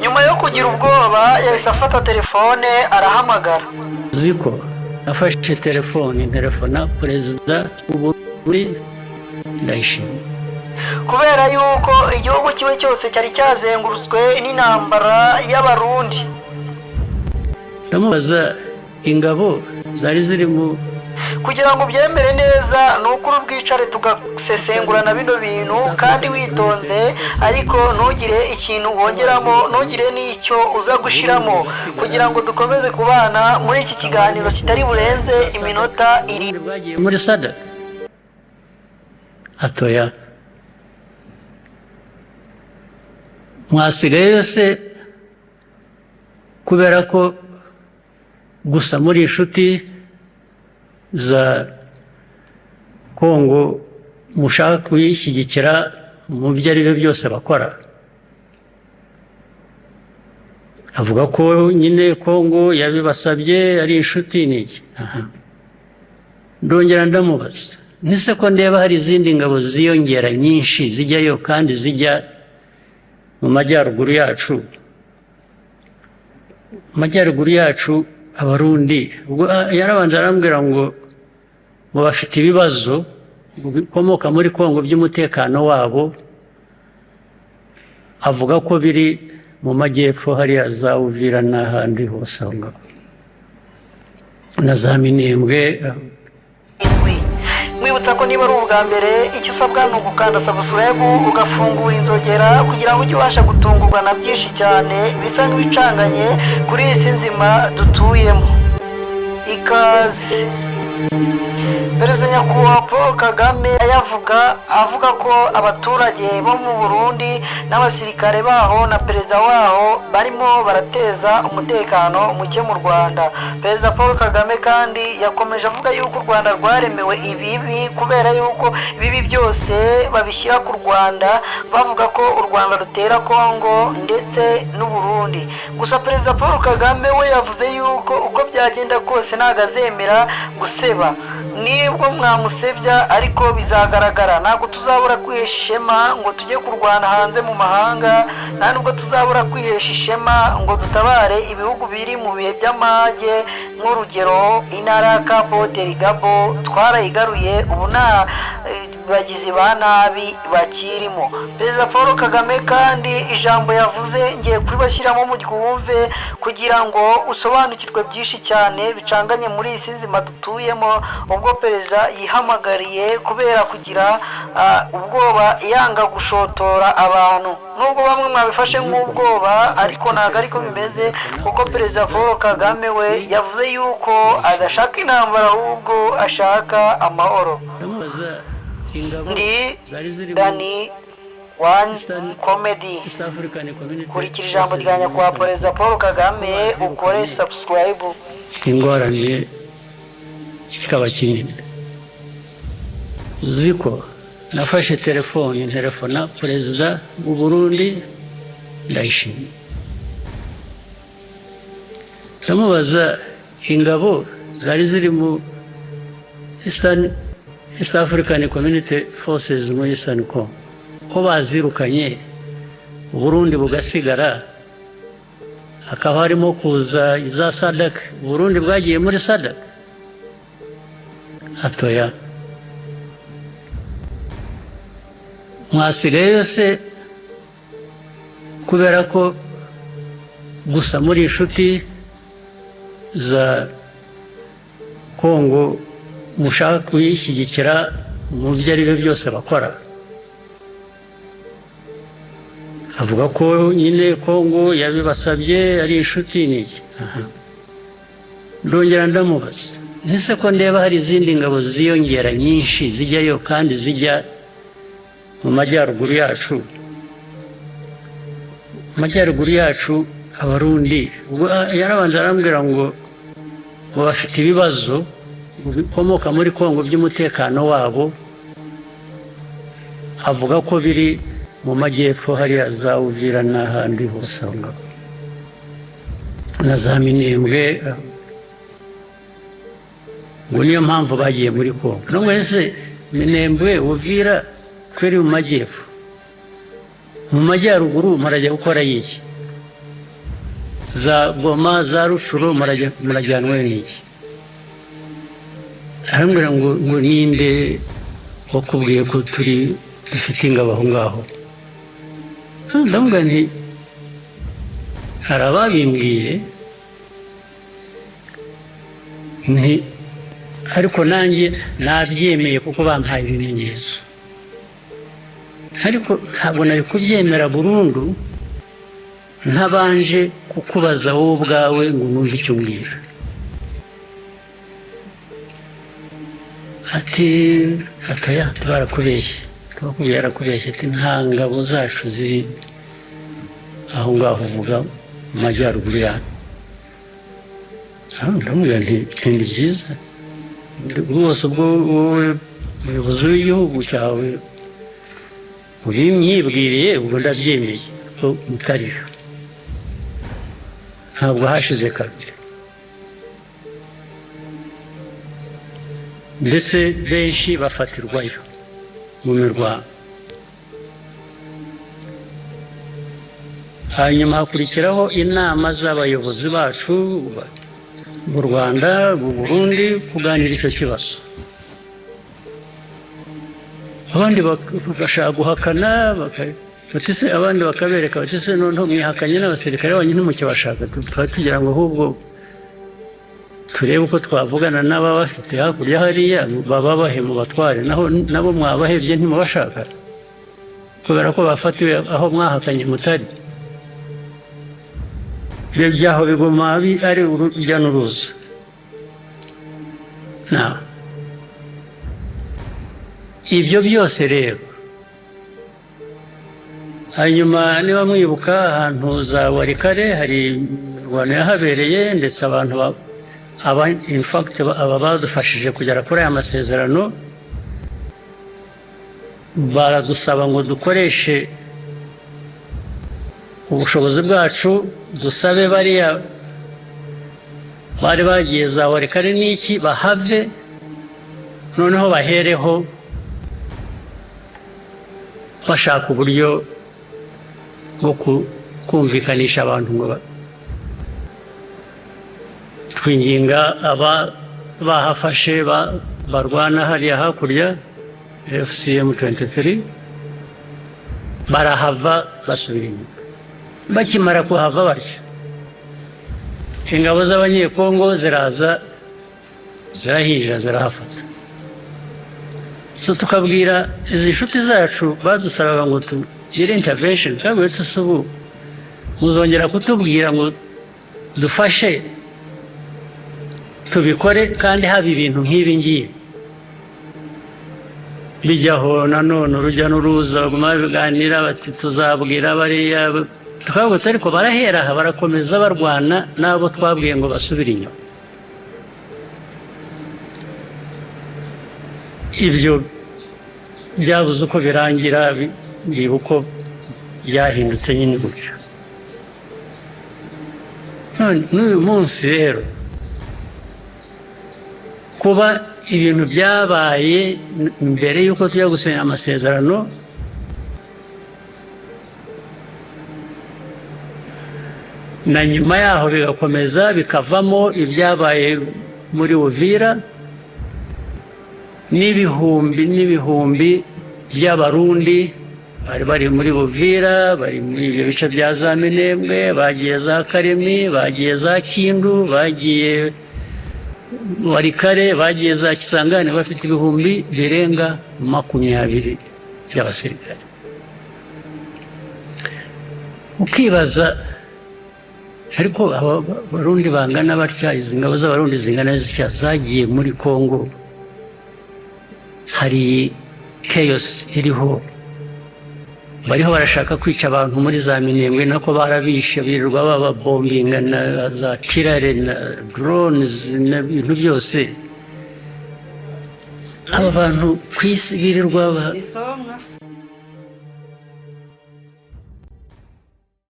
nyuma yo kugira ubwoba yahise afata telefone arahamagara. ziko afashe telefona perezida w'Uburundi Ndayishimiye, kubera yuko igihugu kiwe cyose cyari cyazengurutswe n'intambara y'abarundi. ndamubaza ingabo zari ziri mu kugira ngo ubyemere neza ni ukuri ubwicare tugasesengurana bino bintu kandi witonze, ariko ntugire ikintu wongeramo, ntugire n'icyo uza gushiramo, kugira ngo dukomeze kubana muri iki kiganiro kitari burenze iminota 7. bagiye muri Sadaka atoya mwasigaye yose kubera ko gusa muri inshuti za Kongo mushaka kuyishyigikira mu byo ari byo byose bakora. Avuga ko nyine Kongo yabibasabye ari inshuti n'iki. Ndongera ndamubaza, nise ko ndeba hari izindi ngabo ziyongera nyinshi zijyayo kandi zijya mu majyaruguru yacu. Majyaruguru yacu Abarundi yarabanje arambwira ngo bafite ibibazo bikomoka muri Kongo by'umutekano wabo, avuga ko biri mu majyepfo hariya za Uvira n'ahandi hose aho ngaho na za Minembwe. Mwibutsa ko niba ari ubwa mbere icyo usabwa ni ugukanda subscribe ugafungura inzogera kugira ngo ujye ubasha gutungurwa na byinshi cyane bisa nk'ibicanganye kuri iyi si nzima dutuyemo. Ikaze. Perezida nyakubahwa Paul Kagame avuga ko abaturage bo mu Burundi n'abasirikare baho na perezida waho barimo barateza umutekano muke mu Rwanda. Perezida Paul Kagame kandi yakomeje avuga yuko u Rwanda rwaremewe ibibi kubera yuko ibibi byose babishyira ku Rwanda, bavuga ko u Rwanda rutera Kongo ndetse n'u Burundi. Gusa Perezida Paul Kagame we yavuze yuko uko byagenda kose ntago azemera guseba. Nibwo mwamusebya ariko bizagaragara, ntabwo tuzabura kwihesha ishema ngo tujye kurwana hanze mu mahanga, nta nubwo tuzabura kwihesha ishema ngo dutabare ibihugu biri mu bihe by'amage, nk'urugero intara ya Cabo Delgado twarayigaruye, ubu nta bagizi ba nabi bakirimo. Perezida Paul Kagame kandi ijambo yavuze ngiye kuribashyiramo mu ryumve kugira ngo usobanukirwe byinshi cyane bicanganye muri iyi si nzima dutuyemo. Ubwo perezida yihamagariye kubera kugira ubwoba yanga gushotora abantu, nubwo bamwe mwabifashe nk'ubwoba ariko ntabwo ariko bimeze, kuko perezida Paul Kagame we yavuze yuko adashaka intambara ahubwo ashaka amahoro. Ndi Dani One Comedy. Kurikira ijambo rya nyakubahwa Perezida Paul Kagame ukore subscribe. Ingorane kikaba kinini. Ziko nafashe telefona perezida w'Uburundi Ndayishimiye, ndamubaza ingabo zari ziri mu East African Community Forces muri Eastern Congo ko bazirukanye, Uburundi bugasigara, hakaba harimo kuza iza Sadaka, Uburundi bwagiye muri Sadaka atoya mwasigaye yose kubera ko gusa muri inshuti za Kongo mushaka kuyishyigikira mu byo ari byo byose bakora. Avuga ko nyine Kongo yabibasabye ari inshuti n'iki. Ndongera ndamubaza, nise ko ndeba hari izindi ngabo ziyongera nyinshi zijyayo kandi zijya mu majyaruguru yacu. Majyaruguru yacu Abarundi yarabanje arambwira ngo bafite ibibazo bikomoka muri Kongo by'umutekano wabo, avuga ko biri mu majyepfo hariya za Uvira n'ahandi hose aho ngaho na za Minembwe, ngo niyo mpamvu bagiye muri Kongo. Nubwo ese Minembwe Uvira kweri mu majyepfo mu majyaruguru murajya gukora iki? Za Goma, za Rucuro murajyanwe n'iki? Arambwira ngo ninde wakubwiye ko dufite ingabo aho ngaho? Ndamubwira nti hari ababimbwiye, ariko nanjye nabyemeye kuko bampaye ibimenyetso, ariko ntabwo nari kubyemera burundu ntabanje kukubaza wowe ubwawe ngo numve icyo umbwira. Ati atoya barakubeshye, tubakubwiye yarakubeshye, ati nta ngabo zacu ziri aho ngaho uvuga mu majyaruguru yacu. Ndamubwira nti ni byiza rwose, ubwo wowe umuyobozi w'igihugu cyawe ubimyibwiriye, ubwo ndabyemeye ko mutariho. Ntabwo hashize kabiri, ndetse benshi bafatirwayo mu mirwano. Hanyuma hakurikiraho inama z'abayobozi bacu mu Rwanda, mu Burundi, kuganira icyo kibazo. Abandi bagashaka guhakana, bati se, abandi bakabereka bati se noneho mwihakanye n'abasirikare banyu ntimukibashaka, tugira ngo ahubwo turebe uko twavugana n'ababafite hakurya hariya, bababahe mu batware, nabo mwabahebye ntimubashaka kubera ko bafatiwe aho mwahakanye mutari. Ibyo byaho biguma ari urujya n'uruza. Ibyo byose rero, hanyuma niba mwibuka ahantu za Warikare hari imirwano yahabereye, ndetse abantu aba badufashije kugera kuri aya masezerano baradusaba ngo dukoreshe ubushobozi bwacu, dusabe bariya bari bagiye za Warikare n'iki bahave, noneho bahereho bashaka uburyo bwo kumvikanisha abantu ngo twinginga aba bahafashe barwana hariya hakurya FCM 23 barahava basubira inyuma. Bakimara kuhava batyo, ingabo z'abanyekongo ziraza zirahinjira zirahafata. So tukabwira izi nshuti zacu badusabaga ngo tugire intervention, kabwe tusubu muzongera kutubwira ngo dufashe tubikore, kandi haba ibintu nk'ibi ngibi bijyaho nanone urujya n'uruza, baguma biganira bati tuzabwira bariya, tukavuga ariko barahera aha barakomeza barwana n'abo twabwiye ngo basubire inyuma. Ibyo byabuze uko birangira, biba uko byahindutse nyine gutyo. N'uyu munsi rero, kuba ibintu byabaye mbere y'uko tujya gusinya amasezerano, na nyuma yaho bigakomeza bikavamo ibyabaye muri Uvira, n'ibihumbi by'abarundi bari muri Uvira, bari muri ibyo bice bya za Minembwe, bagiye za Karemi, bagiye za Kindu, bagiye Warikare, bagiye za Kisangani, bafite ibihumbi birenga 20 by'abasirikare. Ukibaza ariko abarundi bangana batya, izi ngabo z'abarundi zingana zitya zagiye muri Kongo, hari chaos iriho, bariho barashaka kwica abantu muri za Minembwe, nako barabishe birirwa bababombinga na za tirare na drones n'ibintu byose. Aba bantu kwisi birirwa